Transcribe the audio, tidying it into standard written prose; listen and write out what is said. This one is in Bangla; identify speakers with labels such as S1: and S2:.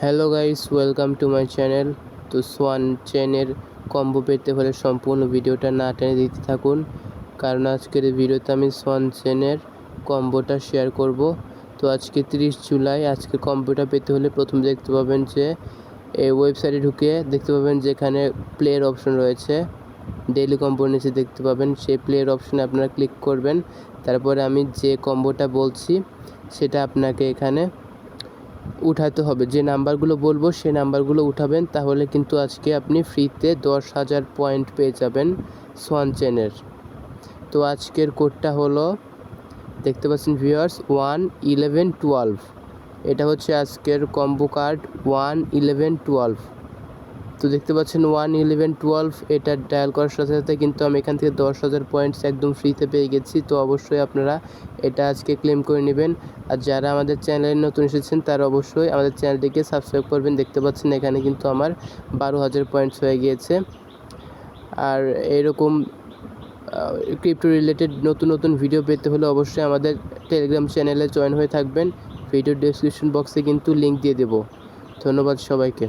S1: Hello guys, welcome to my channel. তো সোয়ান চেনের কম্বো পেতে হলে সম্পূর্ণ ভিডিওটা না টেনে দিতে থাকুন, কারণ আজকের এই ভিডিওতে আমি সোয়ান চেনের কম্বোটা শেয়ার করব। তো আজকে 30 জুলাই। আজকে কম্বোটা পেতে হলে প্রথম দেখতে পাবেন যে এই ওয়েবসাইটে ঢুকে দেখতে পাবেন যেখানে প্লের অপশন রয়েছে, ডেইলি কম্বোর নিচে দেখতে পাবেন সেই প্লের অপশনে আপনারা ক্লিক করবেন। তারপরে আমি যে কম্বোটা বলছি সেটা আপনাকে এখানে উঠাতে হবে। যে নাম্বারগুলো বলবো সেই নাম্বারগুলো উঠাবেন, তাহলে কিন্তু আজকে আপনি ফ্রিতে 10,000 পয়েন্ট পেয়ে যাবেন সোয়ান চেনের। তো আজকের কোডটা হলো, দেখতে পাচ্ছেন ভিউয়ার্স, 1-11-12। এটা হচ্ছে আজকের কম্বো কার্ড 1-11-12। তো দেখতে পাচ্ছেন 1-11-12, এটা ডায়াল করার সাথে সাথে কিন্তু আমি এখান থেকে 10,000 পয়েন্টস একদম ফ্রিতে পেয়ে গেছি। তো অবশ্যই আপনারা এটা আজকে ক্লেম করে নেবেন। আর যারা আমাদের চ্যানেলে নতুন এসেছেন তারা অবশ্যই আমাদের চ্যানেলটিকে সাবস্ক্রাইব করবেন। দেখতে পাচ্ছেন এখানে কিন্তু আমার 12,000 পয়েন্টস হয়ে গিয়েছে। আর এরকম ক্রিপ্টো রিলেটেড নতুন নতুন ভিডিও পেতে হলে অবশ্যই আমাদের টেলিগ্রাম চ্যানেলে জয়েন হয়ে থাকবেন। ভিডিও ডেসক্রিপশন বক্সে কিন্তু লিঙ্ক দিয়ে দেবো। ধন্যবাদ সবাইকে।